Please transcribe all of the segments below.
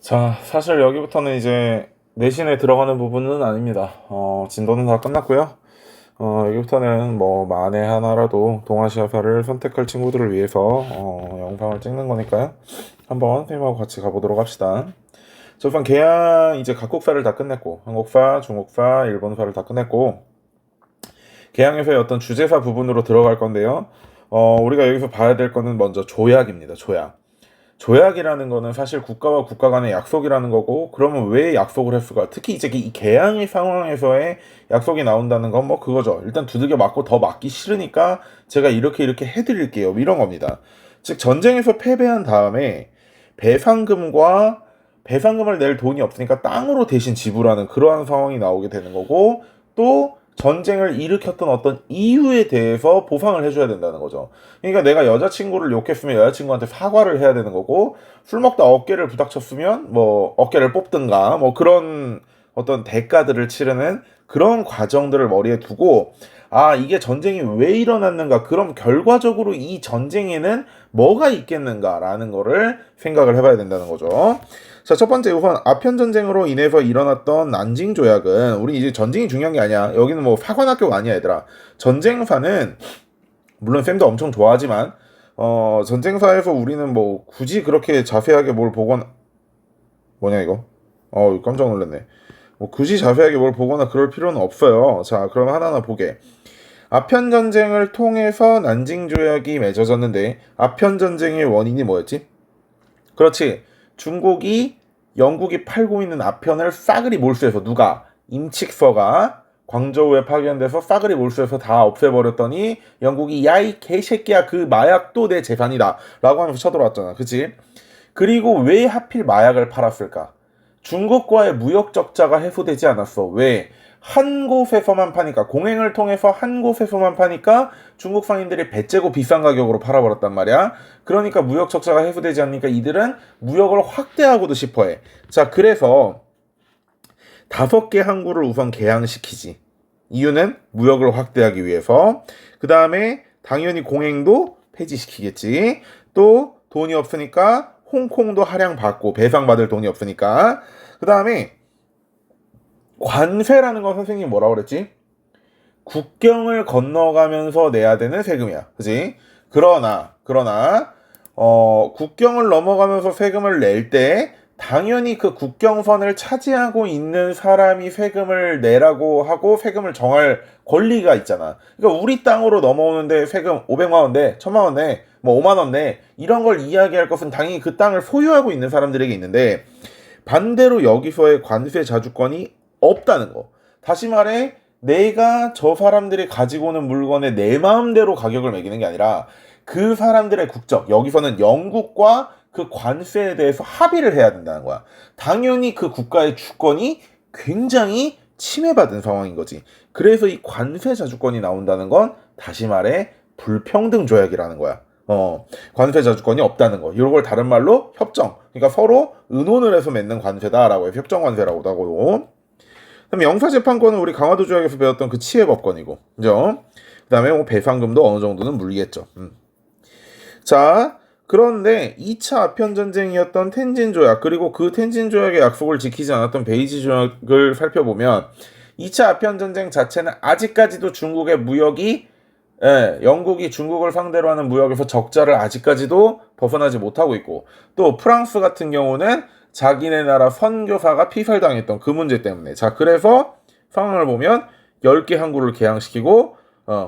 자, 사실 여기부터는 이제 내신에 들어가는 부분은 아닙니다. 진도는 다 끝났고요. 여기부터는 뭐 만에 하나라도 동아시아사를 선택할 친구들을 위해서 영상을 찍는 거니까요. 한번 선생님하고 같이 가보도록 합시다. 자, 우선 계양 이제 각국사를 다 끝냈고 한국사, 중국사, 일본사를 다 끝냈고 계양에서의 어떤 주제사 부분으로 들어갈 건데요. 우리가 여기서 봐야 될 거는 먼저 조약입니다. 조약. 조약이라는 거는 사실 국가와 국가 간의 약속이라는 거고, 그러면 왜 약속을 했을까? 특히 이제 이 개항의 상황에서의 약속이 나온다는 건 뭐 그거죠. 일단 두들겨 맞고 더 맞기 싫으니까 제가 이렇게 해드릴게요. 이런 겁니다. 즉 전쟁에서 패배한 다음에 배상금과 배상금을 낼 돈이 없으니까 땅으로 대신 지불하는 그러한 상황이 나오게 되는 거고, 또 전쟁을 일으켰던 어떤 이유에 대해서 보상을 해줘야 된다는 거죠. 그러니까 내가 여자친구를 욕했으면 여자친구한테 사과를 해야 되는 거고, 술 먹다 어깨를 부닥쳤으면 뭐 어깨를 뽑든가 뭐 그런 어떤 대가들을 치르는 그런 과정들을 머리에 두고, 아 이게 전쟁이 왜 일어났는가, 그럼 결과적으로 이 전쟁에는 뭐가 있겠는가라는 거를 생각을 해봐야 된다는 거죠. 자, 첫 번째 우선 아편 전쟁으로 인해서 일어났던 난징 조약은, 우리 이제 전쟁이 중요한 게 아니야. 여기는 뭐 사관학교가 아니야, 얘들아. 전쟁사는 물론 쌤도 엄청 좋아하지만 전쟁사에서 우리는 뭐 굳이 그렇게 자세하게 뭘 보거나, 뭐냐 이거? 깜짝 놀랐네. 뭐 굳이 자세하게 뭘 보거나 그럴 필요는 없어요. 자, 그럼 하나하나 보게. 아편 전쟁을 통해서 난징 조약이 맺어졌는데, 아편 전쟁의 원인이 뭐였지? 그렇지. 중국이 영국이 팔고 있는 아편을 싸그리 몰수해서, 누가? 임칙서가 광저우에 파견돼서 싸그리 몰수해서 다 없애버렸더니 영국이 야 이 개새끼야 그 마약도 내 재산이다 라고 하면서 쳐들어왔잖아. 그치? 그리고 왜 하필 마약을 팔았을까? 중국과의 무역 적자가 해소되지 않았어. 왜? 한 곳에서만 파니까, 공행을 통해서 한 곳에서만 파니까 중국 상인들이 배째고 비싼 가격으로 팔아버렸단 말이야. 그러니까 무역 적자가 해소되지 않으니까 이들은 무역을 확대하고도 싶어해. 자, 그래서 5개 항구를 우선 개항시키지. 이유는 무역을 확대하기 위해서. 그 다음에 당연히 공행도 폐지시키겠지. 또 돈이 없으니까 홍콩도 할양받고, 배상받을 돈이 없으니까. 그 다음에 관세라는 건 선생님이 뭐라고 그랬지? 국경을 건너가면서 내야 되는 세금이야. 그지? 그러나 국경을 넘어가면서 세금을 낼 때 당연히 그 국경선을 차지하고 있는 사람이 세금을 내라고 하고 세금을 정할 권리가 있잖아. 그러니까 우리 땅으로 넘어오는데 세금 500만 원 내, 1000만 원 내, 뭐 5만 원 내, 이런 걸 이야기할 것은 당연히 그 땅을 소유하고 있는 사람들에게 있는데, 반대로 여기서의 관세 자주권이 없다는 거. 다시 말해, 내가 저 사람들이 가지고 오는 물건에 내 마음대로 가격을 매기는 게 아니라 그 사람들의 국적, 여기서는 영국과 그 관세에 대해서 합의를 해야 된다는 거야. 당연히 그 국가의 주권이 굉장히 침해받은 상황인 거지. 그래서 이 관세 자주권이 나온다는 건 다시 말해 불평등 조약이라는 거야. 관세 자주권이 없다는 거. 이런 걸 다른 말로 협정. 그러니까 서로 의논을 해서 맺는 관세다라고 해서 협정 관세라고도 하고. 그다음에 영사재판권은 우리 강화도 조약에서 배웠던 그 치해법권이고, 그죠? 그다음에 뭐 배상금도 어느 정도는 물리겠죠. 자, 그런데 2차 아편 전쟁이었던 텐진 조약, 그리고 그 텐진 조약의 약속을 지키지 않았던 베이지 조약을 살펴보면 2차 아편 전쟁 자체는 아직까지도 중국의 무역이, 영국이 중국을 상대로 하는 무역에서 적자를 아직까지도 벗어나지 못하고 있고, 또 프랑스 같은 경우는 자기네 나라 선교사가 피살당했던 그 문제 때문에. 자, 그래서 상황을 보면 10개 항구를 개항시키고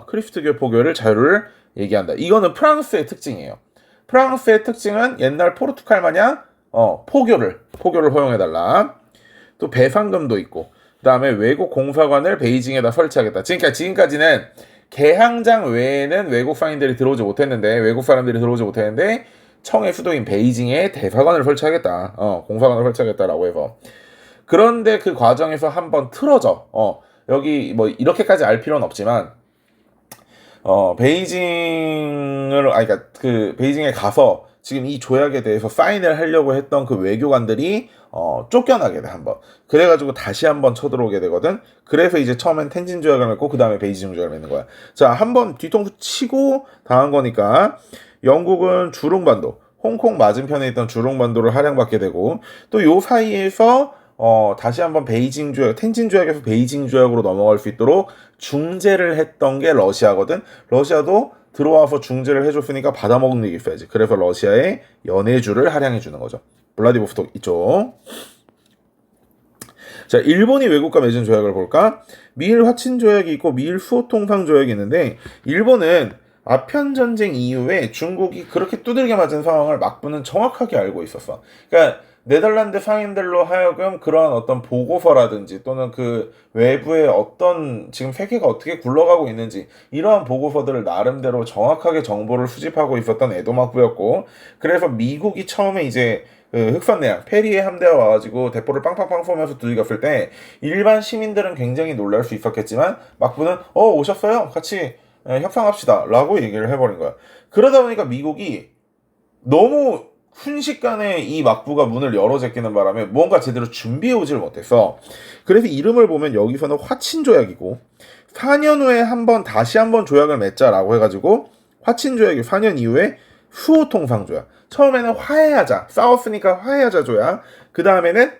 크리스트교 포교를 자유를 얘기한다. 이거는 프랑스의 특징이에요. 프랑스의 특징은 옛날 포르투갈 마냥 포교를 허용해달라. 또 배상금도 있고, 그 다음에 외국 공사관을 베이징에다 설치하겠다. 지금까지는 개항장 외에는 외국 상인들이 들어오지 못했는데, 외국 사람들이 들어오지 못했는데 청의 수도인 베이징에 대사관을 설치하겠다. 공사관을 설치하겠다라고 해서. 그런데 그 과정에서 한번 틀어져. 여기 뭐 이렇게까지 알 필요는 없지만 그러니까 그 베이징에 가서 지금 이 조약에 대해서 사인을 하려고 했던 그 외교관들이 쫓겨나게 돼, 한번. 그래가지고 다시 한번 쳐들어오게 되거든. 그래서 이제 처음엔 텐진 조약을 맺고 그 다음에 베이징 조약을 맺는 거야. 자, 한번 뒤통수 치고 당한 거니까 영국은 주룽반도, 홍콩 맞은편에 있던 주롱반도를 할양받게 되고 또 요 사이에서 다시 한번 베이징 조약, 텐진 조약에서 베이징 조약으로 넘어갈 수 있도록 중재를 했던 게 러시아거든. 러시아도 들어와서 중재를 해줬으니까 받아먹는 게 있어야지. 그래서 러시아에 연해주를 할양해주는 거죠. 블라디보스톡 이쪽. 자, 일본이 외국과 맺은 조약을 볼까? 미일 화친 조약이 있고 미일 수호 통상 조약이 있는데 일본은 아편 전쟁 이후에 중국이 그렇게 두들겨 맞은 상황을 막부는 정확하게 알고 있었어. 그러니까 네덜란드 상인들로 하여금 그런 어떤 보고서라든지 또는 그 외부의 어떤 지금 세계가 어떻게 굴러가고 있는지 이러한 보고서들을 나름대로 정확하게 정보를 수집하고 있었던 에도막부였고, 그래서 미국이 처음에 이제 흑선내양 페리의 함대가 와가지고 대포를 빵빵빵 쏘면서 두들겼을 때 일반 시민들은 굉장히 놀랄 수 있었겠지만 막부는 오셨어요? 같이 협상합시다 라고 얘기를 해버린 거야. 그러다 보니까 미국이 너무 순식간에 이 막부가 문을 열어 제끼는 바람에 뭔가 제대로 준비해 오질 못했어. 그래서 이름을 보면 여기서는 화친조약이고 4년 후에 다시 한번 조약을 맺자라고 해가지고 화친조약이 4년 이후에 수호통상조약. 처음에는 화해하자, 싸웠으니까 화해하자 조약, 그 다음에는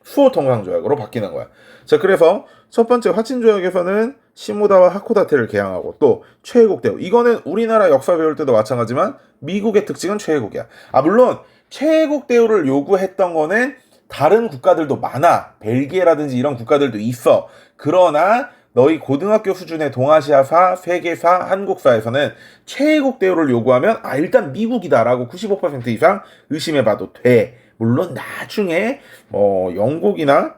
수호통상조약으로 바뀌는 거야. 자, 그래서 첫 번째 화친조약에서는 시모다와 하코다테를 개항하고 또 최애국 대우. 이거는 우리나라 역사 배울 때도 마찬가지지만 미국의 특징은 최애국이야. 물론 최애국 대우를 요구했던 거는 다른 국가들도 많아. 벨기에라든지 이런 국가들도 있어. 그러나 너희 고등학교 수준의 동아시아사, 세계사, 한국사에서는 최애국 대우를 요구하면 일단 미국이다라고 95% 이상 의심해봐도 돼. 물론 나중에 영국이나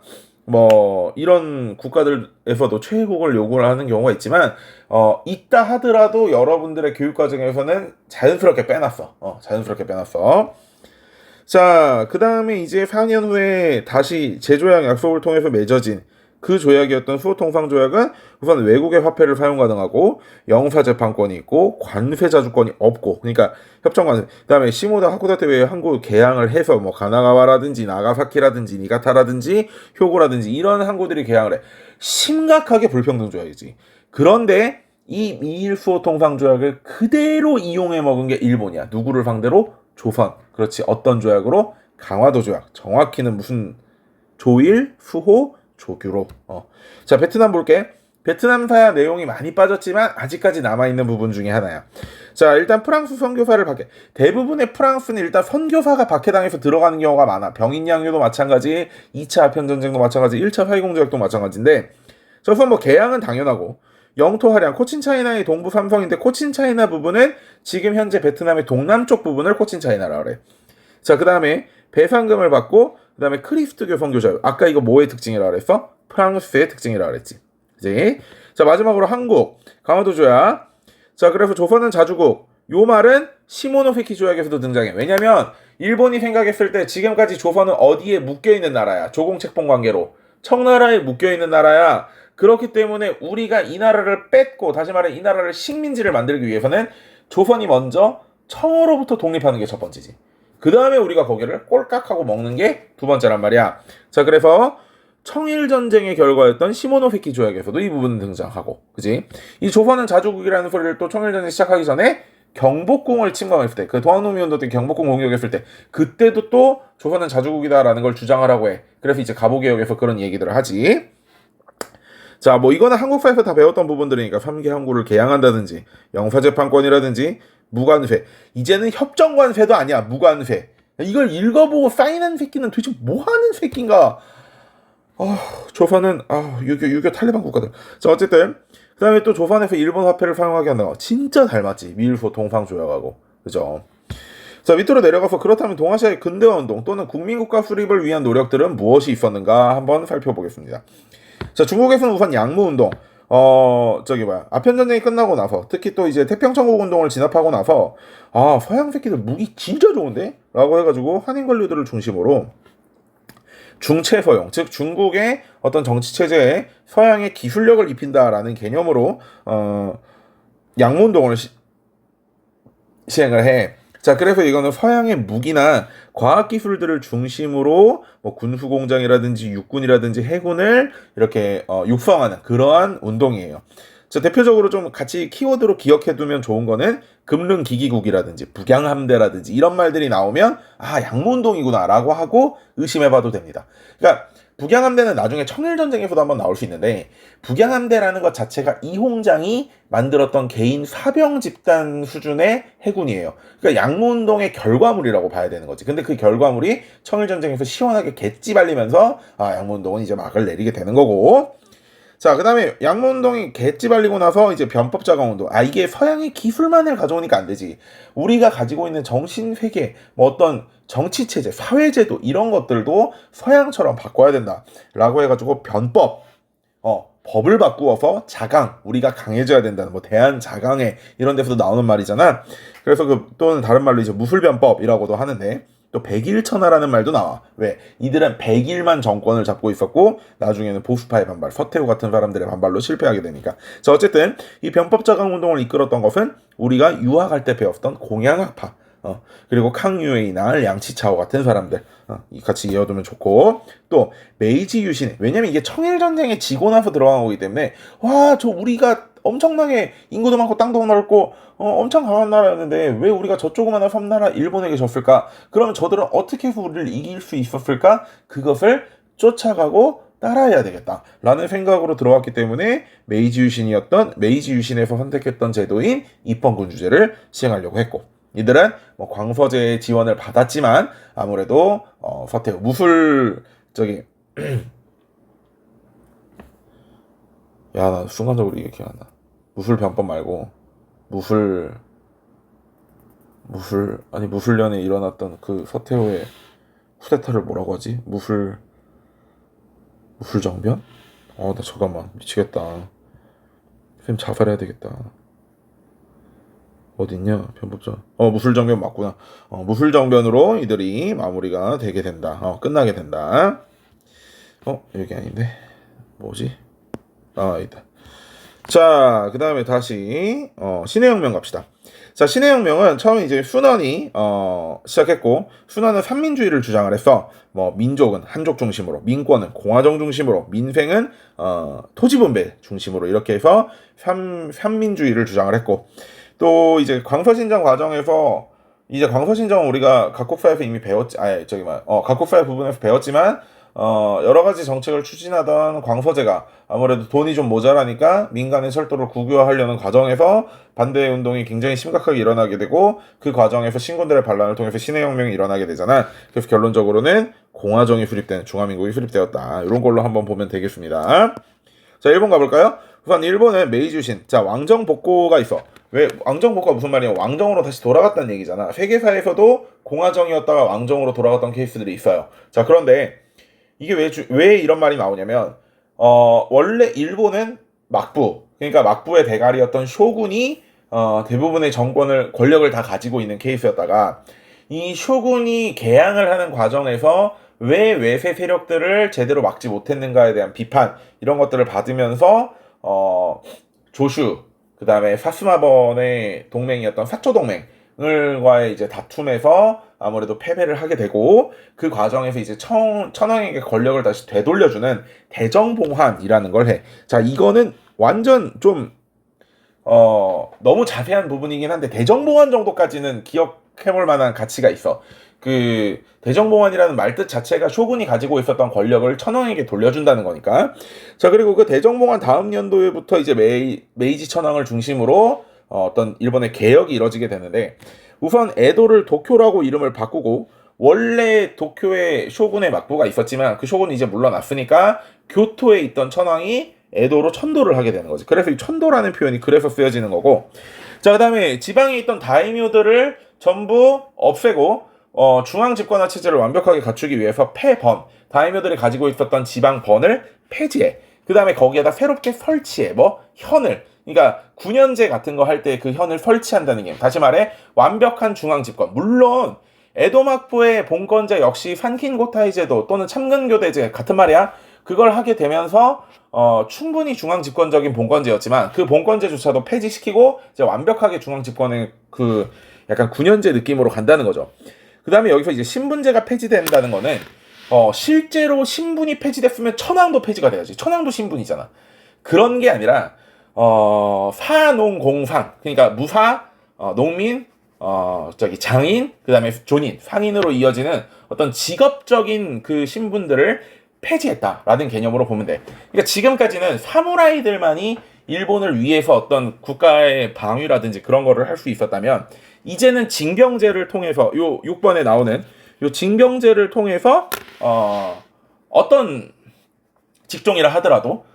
이런 국가들에서도 최애국을 요구를 하는 경우가 있지만 있다 하더라도 여러분들의 교육 과정에서는 자연스럽게 빼놨어. 자연스럽게 빼놨어. 자, 그 다음에 이제 4년 후에 다시 재조약 약속을 통해서 맺어진 그 조약이었던 수호통상조약은 우선 외국의 화폐를 사용 가능하고 영사재판권이 있고 관세자주권이 없고, 그러니까 협정관세. 그 다음에 시모다 하코다테 외에 항구 개항을 해서 가나가와라든지 나가사키라든지 니가타라든지 효고라든지 이런 항구들이 개항을 해. 심각하게 불평등 조약이지. 그런데 이 미일 수호통상조약을 그대로 이용해 먹은 게 일본이야. 누구를 상대로? 조선. 그렇지. 어떤 조약으로? 강화도 조약. 정확히는 무슨 조일, 수호, 조규로. 자, 베트남 볼게. 베트남사야 내용이 많이 빠졌지만 아직까지 남아있는 부분 중에 하나야. 자, 일단 프랑스 선교사를 박해. 대부분의 프랑스는 일단 선교사가 박해당해서 들어가는 경우가 많아. 병인양요도 마찬가지, 2차 아편전쟁도 마찬가지, 1차 사이공조약도 마찬가지인데, 저선 개항은 당연하고 영토 할양, 코친차이나의 동부 삼성인데 코친차이나 부분은 지금 현재 베트남의 동남쪽 부분을 코친차이나라 그래. 자, 그 다음에 배상금을 받고 그 다음에 크리스트교 선교자. 아까 이거 뭐의 특징이라 그랬어? 프랑스의 특징이라 그랬지. 그치? 자, 마지막으로 한국 강화도 조약. 자, 그래서 조선은 자주국. 요 말은 시모노세키 조약에서도 등장해. 왜냐면 일본이 생각했을 때 지금까지 조선은 어디에 묶여있는 나라야? 조공책봉 관계로 청나라에 묶여있는 나라야. 그렇기 때문에 우리가 이 나라를 뺏고, 다시 말해 이 나라를 식민지를 만들기 위해서는 조선이 먼저 청으로부터 독립하는 게 첫 번째지. 그 다음에 우리가 거기를 꼴깍하고 먹는 게 두 번째란 말이야. 자, 그래서 청일전쟁의 결과였던 시모노세키 조약에서도 이 부분은 등장하고, 그지? 이 조선은 자주국이라는 소리를 또 청일전쟁 시작하기 전에 경복궁을 침공했을 때, 그 도항노미운동 때 경복궁 공격했을 때, 그때도 또 조선은 자주국이다라는 걸 주장하라고 해. 그래서 이제 가보개혁에서 그런 얘기들을 하지. 자, 이거는 한국사에서 다 배웠던 부분들이니까 3개 항구를 개항한다든지 영사재판권이라든지 무관세. 이제는 협정관세도 아니야. 무관세. 이걸 읽어보고 사인한 새끼는 도대체 뭐하는 새끼인가. 조선은 유교 탈레반 국가들. 자, 어쨌든 그 다음에 또 조선에서 일본 화폐를 사용하게 한다. 진짜 닮았지. 미일소 동상조약하고. 그죠? 자, 밑으로 내려가서 그렇다면 동아시아의 근대화운동 또는 국민국가 수립을 위한 노력들은 무엇이 있었는가 한번 살펴보겠습니다. 자, 중국에서는 우선 양무운동, 아편전쟁이 끝나고 나서, 특히 또 이제 태평천국운동을 진압하고 나서, 서양 새끼들 무기 진짜 좋은데? 라고 해가지고 한인 관료들을 중심으로 중체서용, 즉 중국의 어떤 정치체제에 서양의 기술력을 입힌다라는 개념으로 양무운동을 시행을 해. 자, 그래서 이거는 서양의 무기나 과학기술들을 중심으로 군수공장이라든지 육군이라든지 해군을 이렇게 육성하는 그러한 운동이에요. 자, 대표적으로 좀 같이 키워드로 기억해두면 좋은 거는 금릉기기국이라든지 북양함대라든지 이런 말들이 나오면 아, 양문동이구나라고 하고 의심해봐도 됩니다. 그러니까 북양함대는 나중에 청일전쟁에서도 한번 나올 수 있는데 북양함대라는 것 자체가 이홍장이 만들었던 개인 사병 집단 수준의 해군이에요. 그러니까 양문동의 결과물이라고 봐야 되는 거지. 근데 그 결과물이 청일전쟁에서 시원하게 개찌 발리면서 아, 양문동은 이제 막을 내리게 되는 거고. 자, 그 다음에 양문동이 개찌 발리고 나서 이제 변법자강운동. 아, 이게 서양의 기술만을 가져오니까 안 되지. 우리가 가지고 있는 정신회계, 뭐 어떤 정치체제, 사회제도 이런 것들도 서양처럼 바꿔야 된다. 라고 해가지고 변법, 법을 바꾸어서 자강, 우리가 강해져야 된다는 뭐 대한자강회 이런 데서도 나오는 말이잖아. 그래서 또는 다른 말로 이제 무술변법이라고도 하는데 또 백일천하라는 말도 나와. 왜? 이들은 100일만 정권을 잡고 있었고 나중에는 보수파의 반발, 서태후 같은 사람들의 반발로 실패하게 되니까. 자, 어쨌든 이 변법자강 운동을 이끌었던 것은 우리가 유학할 때 배웠던 공양학파, 그리고 캉유에이나 양치차오 같은 사람들 같이 이어두면 좋고, 또 메이지 유신, 왜냐면 이게 청일전쟁에 지고 나서 들어간 거기 때문에 와, 저 우리가 엄청나게 인구도 많고 땅도 넓고 엄청 강한 나라였는데 왜 우리가 저 조그마한 섬나라 일본에게 졌을까? 그러면 저들은 어떻게 해서 우리를 이길 수 있었을까? 그것을 쫓아가고 따라해야 되겠다 라는 생각으로 들어왔기 때문에 메이지 유신에서 선택했던 제도인 입헌군주제를 시행하려고 했고, 이들은 뭐 광서제의 지원을 받았지만 아무래도 서태후 무술 야, 나 순간적으로 이게 기억 안 나. 무술 변법 말고 무술년에 일어났던 그 서태후의 쿠데타를 뭐라고 하지? 무술정변? 나 잠깐만 미치겠다. 쌤 자살해야 되겠다. 어딨냐? 변법전. 무술정변 맞구나. 무술정변으로 이들이 마무리가 되게 된다. 끝나게 된다. 여기 아닌데. 뭐지? 있다. 자, 그 다음에 다시 신해혁명 갑시다. 자, 신해혁명은 처음에 이제 순원이 시작했고, 순원은 삼민주의를 주장을 했어. 뭐 민족은 한족 중심으로, 민권은 공화정 중심으로, 민생은 토지분배 중심으로 이렇게 해서 삼민주의를 주장을 했고, 또 이제 광서신정 과정에서 이제 광서신정은 우리가 각국사에서 이미 배웠지, 각국사의 부분에서 배웠지만 여러 가지 정책을 추진하던 광서제가 아무래도 돈이 좀 모자라니까 민간의 철도를 국유화하려는 과정에서 반대 운동이 굉장히 심각하게 일어나게 되고, 그 과정에서 신군들의 반란을 통해서 신해혁명이 일어나게 되잖아. 그래서 결론적으로는 공화정이 수립된, 중화민국이 수립되었다. 이런 걸로 한번 보면 되겠습니다. 자, 일본 가볼까요? 우선 일본은 메이주신. 자, 왕정복고가 있어. 왜 왕정복고가 무슨 말이야? 왕정으로 다시 돌아갔다는 얘기잖아. 세계사에서도 공화정이었다가 왕정으로 돌아갔던 케이스들이 있어요. 자, 그런데 이게 왜 이런 말이 나오냐면 원래 일본은 막부, 그러니까 막부의 대가리였던 쇼군이 대부분의 권력을 다 가지고 있는 케이스였다가, 이 쇼군이 개항을 하는 과정에서 왜 외세 세력들을 제대로 막지 못했는가에 대한 비판, 이런 것들을 받으면서 조슈, 그 다음에 사스마번의 동맹이었던 사초동맹과의 이제 다툼에서 아무래도 패배를 하게 되고, 그 과정에서 이제 천황에게 권력을 다시 되돌려주는 대정봉환이라는 걸 해. 자, 이거는 완전 좀 너무 자세한 부분이긴 한데 대정봉환 정도까지는 기억해볼 만한 가치가 있어. 그 대정봉환이라는 말뜻 자체가 쇼군이 가지고 있었던 권력을 천황에게 돌려준다는 거니까. 자, 그리고 그 대정봉환 다음 연도에부터 이제 메이지 천황을 중심으로 어떤 일본의 개혁이 이뤄지게 되는데, 우선 에도를 도쿄라고 이름을 바꾸고, 원래 도쿄에 쇼군의 막부가 있었지만 그 쇼군이 이제 물러났으니까 교토에 있던 천황이 에도로 천도를 하게 되는 거지. 그래서 이 천도라는 표현이 그래서 쓰여지는 거고, 자, 그 다음에 지방에 있던 다이묘들을 전부 없애고 중앙 집권화 체제를 완벽하게 갖추기 위해서 폐번, 다이묘들이 가지고 있었던 지방번을 폐지해. 그 다음에 거기에다 새롭게 설치해. 현을, 그러니까 9년제 같은 거 할 때 그 현을 설치한다는 게, 다시 말해 완벽한 중앙 집권. 물론 에도 막부의 본권제 역시 산킨고타이 제도 또는 참근교대제 같은 말이야. 그걸 하게 되면서 충분히 중앙 집권적인 본권제였지만 그 본권제조차도 폐지시키고 이제 완벽하게 중앙 집권의 그 약간 9년제 느낌으로 간다는 거죠. 그 다음에 여기서 이제 신분제가 폐지된다는 거는 실제로 신분이 폐지됐으면 천황도 폐지가 돼야지. 천황도 신분이잖아. 그런 게 아니라 사농공상, 그러니까 무사, 농민, 장인, 그 다음에 존인, 상인으로 이어지는 어떤 직업적인 그 신분들을 폐지했다라는 개념으로 보면 돼. 그러니까 지금까지는 사무라이들만이 일본을 위해서 어떤 국가의 방위라든지 그런 거를 할 수 있었다면, 이제는 징병제를 통해서, 요 6번에 나오는 요 징병제를 통해서 어떤 직종이라 하더라도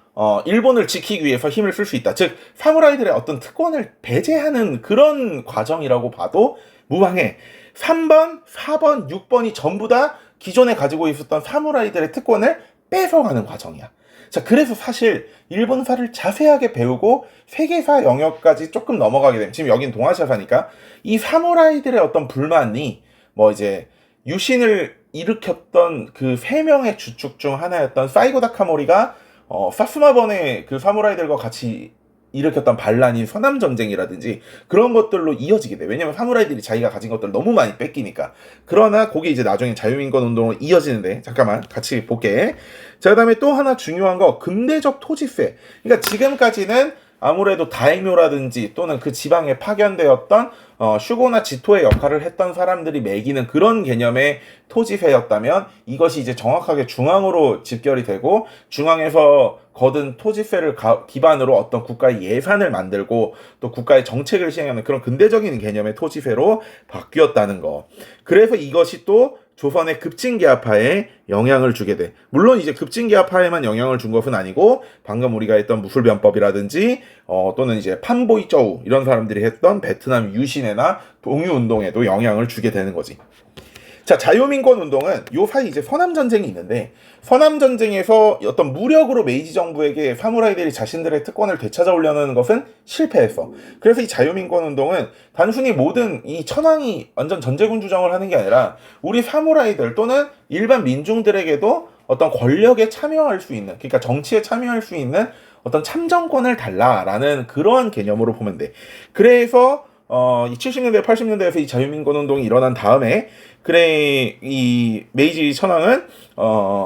일본을 지키기 위해서 힘을 쓸 수 있다. 즉 사무라이들의 어떤 특권을 배제하는 그런 과정이라고 봐도 무방해. 3번, 4번, 6번이 전부 다 기존에 가지고 있었던 사무라이들의 특권을 뺏어가는 과정이야. 자, 그래서 사실 일본사를 자세하게 배우고 세계사 영역까지 조금 넘어가게 되면, 지금 여긴 동아시아사니까 이 사무라이들의 어떤 불만이 뭐 이제 유신을 일으켰던 그 세 명의 주축 중 하나였던 사이고 다카모리가 사스마번의 그 사무라이들과 같이 일으켰던 반란인 서남전쟁이라든지 그런 것들로 이어지게 돼. 왜냐면 사무라이들이 자기가 가진 것들을 너무 많이 뺏기니까. 그러나 거기 이제 나중에 자유민권 운동으로 이어지는데, 잠깐만 같이 볼게. 자, 그 다음에 또 하나 중요한 거, 근대적 토지세. 그러니까 지금까지는 아무래도 다이묘라든지 또는 그 지방에 파견되었던 슈고나 지토의 역할을 했던 사람들이 매기는 그런 개념의 토지세였다면, 이것이 이제 정확하게 중앙으로 집결이 되고 중앙에서 거둔 토지세를 기반으로 어떤 국가의 예산을 만들고 또 국가의 정책을 시행하는 그런 근대적인 개념의 토지세로 바뀌었다는 거. 그래서 이것이 또 조선의 급진계합화에 영향을 주게 돼. 물론 이제 급진계합화에만 영향을 준 것은 아니고, 방금 우리가 했던 무술변법이라든지 또는 이제 판보이쩌우 이런 사람들이 했던 베트남 유신회나 동유운동에도 영향을 주게 되는 거지. 자, 자유민권 운동은 요 사이 이제 서남전쟁이 있는데, 서남전쟁에서 어떤 무력으로 메이지 정부에게 사무라이들이 자신들의 특권을 되찾아오려는 것은 실패했어. 그래서 이 자유민권 운동은 단순히 모든 이 천황이 완전 전제군 주정을 하는 게 아니라 우리 사무라이들 또는 일반 민중들에게도 어떤 권력에 참여할 수 있는, 그러니까 정치에 참여할 수 있는 어떤 참정권을 달라라는 그러한 개념으로 보면 돼. 그래서 이 70년대, 80년대에서 이 자유민권 운동이 일어난 다음에, 그래, 이 메이지 천황은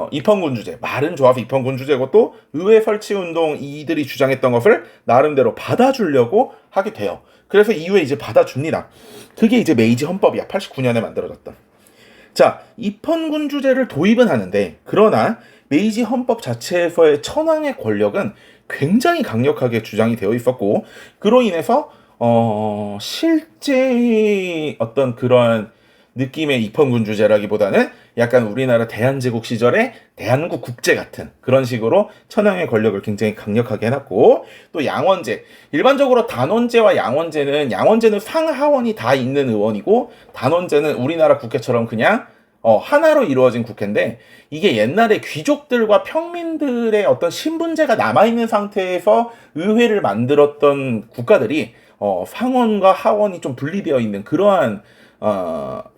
입헌군주제, 말은 좋아서 입헌군주제고 또 의회 설치 운동, 이들이 주장했던 것을 나름대로 받아주려고 하게 돼요. 그래서 이후에 이제 받아줍니다. 그게 이제 메이지 헌법이야. 89년에 만들어졌던. 자, 입헌군주제를 도입은 하는데, 그러나 메이지 헌법 자체에서의 천황의 권력은 굉장히 강력하게 주장이 되어 있었고, 그로 인해서 실제 어떤 그런 느낌의 입헌군주제라기보다는 약간 우리나라 대한제국 시절의 대한국 국제 같은 그런 식으로 천황의 권력을 굉장히 강력하게 해놨고, 또 양원제. 일반적으로 단원제와 양원제는 상하원이 다 있는 의원이고, 단원제는 우리나라 국회처럼 그냥 하나로 이루어진 국회인데, 이게 옛날에 귀족들과 평민들의 어떤 신분제가 남아있는 상태에서 의회를 만들었던 국가들이 상원과 하원이 좀 분리되어 있는 그러한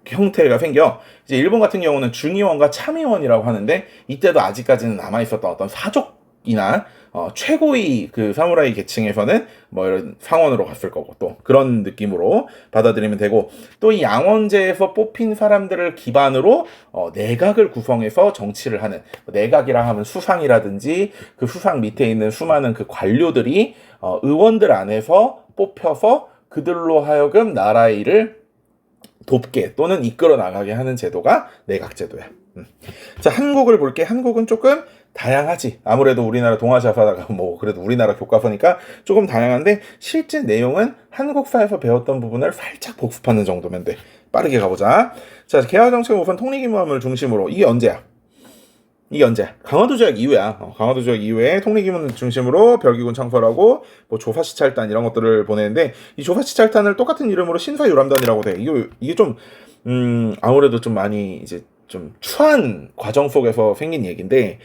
형태가 생겨. 이제 일본 같은 경우는 중의원과 참의원이라고 하는데, 이때도 아직까지는 남아있었던 어떤 사족이나 최고위 그 사무라이 계층에서는 뭐 이런 상원으로 갔을 거고, 또 그런 느낌으로 받아들이면 되고, 또 이 양원제에서 뽑힌 사람들을 기반으로 내각을 구성해서 정치를 하는, 내각이라 하면 수상이라든지 그 수상 밑에 있는 수많은 그 관료들이 의원들 안에서 뽑혀서 그들로 하여금 나라의 일을 돕게 또는 이끌어 나가게 하는 제도가 내각제도야. 자, 한국을 볼게. 한국은 조금 다양하지. 아무래도 우리나라 동아시아사다가 뭐 그래도 우리나라 교과서니까 조금 다양한데, 실제 내용은 한국사에서 배웠던 부분을 살짝 복습하는 정도면 돼. 빠르게 가보자. 자, 개화정책 우선 통리기무함을 중심으로. 이게 언제야? 강화도 조약 이후야. 강화도 조약 이후에 통리기문 중심으로 별기군 창설하고 뭐 조사시찰단 이런 것들을 보내는데, 이 조사시찰단을 똑같은 이름으로 신사유람단이라고 돼. 이게 좀 아무래도 좀 많이 이제 좀 추한 과정 속에서 생긴 얘기인데,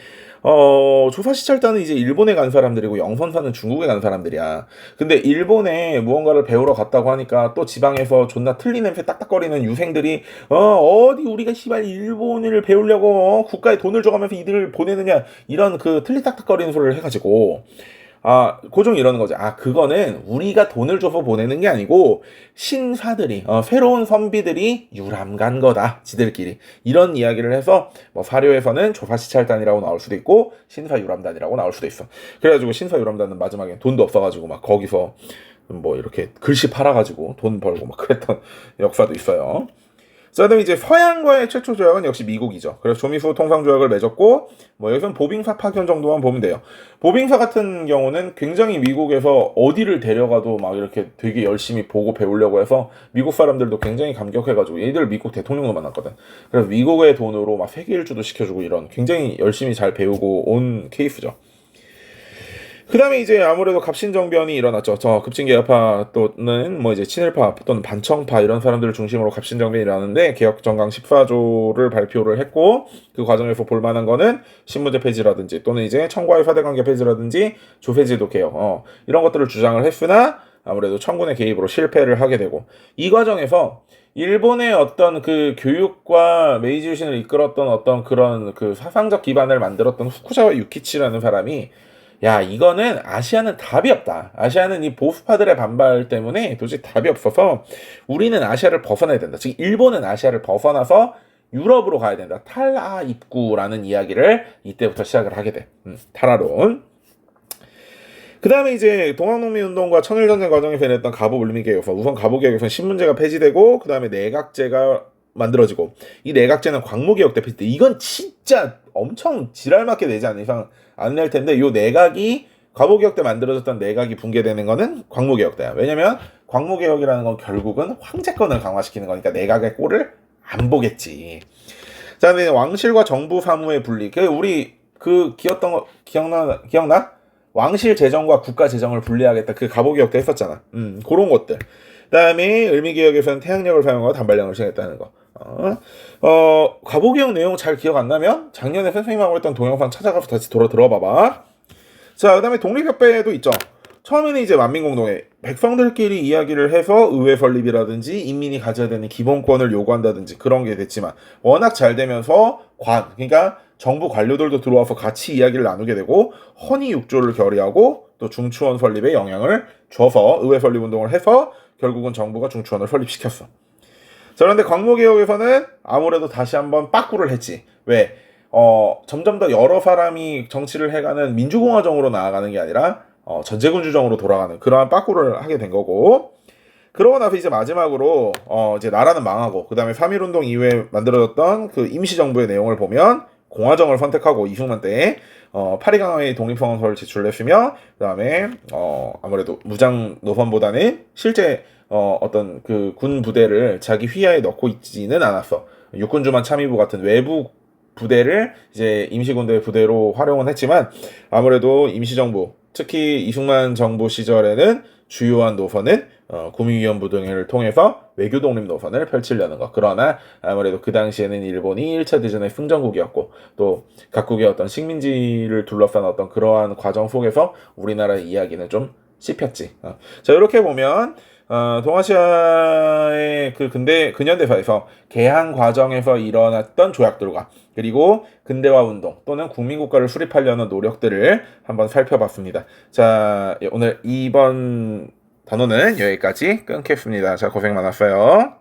조사시찰단은 이제 일본에 간 사람들이고 영선사는 중국에 간 사람들이야. 근데 일본에 무언가를 배우러 갔다고 하니까 또 지방에서 존나 틀리 냄새 딱딱거리는 유생들이 어디 우리가 시발 일본을 배우려고 국가에 돈을 줘가면서 이들을 보내느냐, 이런 그 틀리 딱딱거리는 소리를 해가지고 고종 이러는 거죠. 그거는 우리가 돈을 줘서 보내는 게 아니고 신사들이 새로운 선비들이 유람 간 거다. 지들끼리. 이런 이야기를 해서 뭐 사료에서는 조사시찰단이라고 나올 수도 있고 신사 유람단이라고 나올 수도 있어. 그래가지고 신사 유람단은 마지막에 돈도 없어가지고 막 거기서 뭐 이렇게 글씨 팔아가지고 돈 벌고 막 그랬던 역사도 있어요. 자, 그다음에 이제 서양과의 최초 조약은 역시 미국이죠. 그래서 조미수 통상조약을 맺었고, 뭐 여기서는 보빙사 파견 정도만 보면 돼요. 보빙사 같은 경우는 굉장히 미국에서 어디를 데려가도 막 이렇게 되게 열심히 보고 배우려고 해서 미국 사람들도 굉장히 감격해가지고 얘들 미국 대통령도 만났거든. 그래서 미국의 돈으로 막 세계 일주도 시켜주고 이런 굉장히 열심히 잘 배우고 온 케이스죠. 그 다음에 이제 아무래도 갑신정변이 일어났죠. 저 급진개혁파 또는 뭐 이제 친일파 또는 반청파 이런 사람들을 중심으로 갑신정변이 일어났는데 개혁정강 14조를 발표를 했고 그 과정에서 볼만한 거는 신문제 폐지라든지 또는 이제 청과의 사대관계 폐지라든지 조폐제도 개혁 이런 것들을 주장을 했으나 아무래도 청군의 개입으로 실패를 하게 되고 이 과정에서 일본의 어떤 그 교육과 메이지 유신을 이끌었던 어떤 그런 그 사상적 기반을 만들었던 후쿠자와 유키치라는 사람이 야, 이거는 아시아는 답이 없다. 아시아는 이 보수파들의 반발 때문에 도저히 답이 없어서 우리는 아시아를 벗어나야 된다. 즉 일본은 아시아를 벗어나서 유럽으로 가야 된다. 탈아 입구라는 이야기를 이때부터 시작을 하게 돼. 탈아론. 그 다음에 이제 동학농민운동과 청일전쟁 과정에서 일어났던 갑오물림개혁서. 우선 갑오개혁에서는 신문제가 폐지되고 그 다음에 내각제가 만들어지고 이 내각제는 광무개혁 때 폐지돼. 이건 진짜 엄청 지랄맞게 되지 않는 이상 안 낼 텐데 요 내각이 갑오개혁 때 만들어졌던 내각이 붕괴되는 거는 광무개혁 때야. 왜냐면 광무개혁이라는 건 결국은 황제권을 강화시키는 거니까 내각의 꼴을 안 보겠지. 자, 근데 왕실과 정부 사무의 분리. 우리 기었던 거 기억나? 왕실 재정과 국가 재정을 분리하겠다. 갑오개혁 때 했었잖아. 그런 것들. 그다음에 을미개혁에서는 태양력을 사용하고 단발령을 시행했다는 거. 갑오개혁 내용 잘 기억 안 나면 작년에 선생님하고 했던 동영상 찾아가서 다시 들어봐봐. 자, 그다음에 독립협회도 있죠. 처음에는 이제 만민공동회 백성들끼리 이야기를 해서 의회 설립이라든지 인민이 가져야 되는 기본권을 요구한다든지 그런 게 됐지만 워낙 잘 되면서 그러니까 정부 관료들도 들어와서 같이 이야기를 나누게 되고 헌의 6조를 결의하고 또 중추원 설립에 영향을 줘서 의회 설립 운동을 해서 결국은 정부가 중추원을 설립시켰어. 자, 그런데 광무개혁에서는 아무래도 다시 한번 빠꾸를 했지. 왜? 점점 더 여러 사람이 정치를 해가는 민주공화정으로 나아가는 게 아니라 전제군주정으로 돌아가는 그러한 빠꾸를 하게 된 거고, 그러고 나서 이제 마지막으로 이제 나라는 망하고 그 다음에 3.1운동 이후에 만들어졌던 그 임시정부의 내용을 보면 공화정을 선택하고 이승만 때 파리강화의 독립성원서를 제출했으며 그 다음에 아무래도 무장 노선보다는 실제 어떤 그 군 부대를 자기 휘하에 넣고 있지는 않았어. 육군주만 참의부 같은 외부 부대를 이제 임시군대 부대로 활용은 했지만 아무래도 임시정부 특히 이승만 정부 시절에는 주요한 노선은 구미위원부 등을 통해서 외교 독립 노선을 펼치려는 것. 그러나 아무래도 그 당시에는 일본이 1차 대전의 승전국이었고 또 각국의 어떤 식민지를 둘러싼 어떤 그러한 과정 속에서 우리나라의 이야기는 좀 씹혔지. 자, 이렇게 보면 동아시아의 그 근현대사에서 개항 과정에서 일어났던 조약들과 그리고 근대화 운동 또는 국민국가를 수립하려는 노력들을 한번 살펴봤습니다. 자, 오늘 이번 단어는 여기까지 끊겠습니다. 자, 고생 많았어요.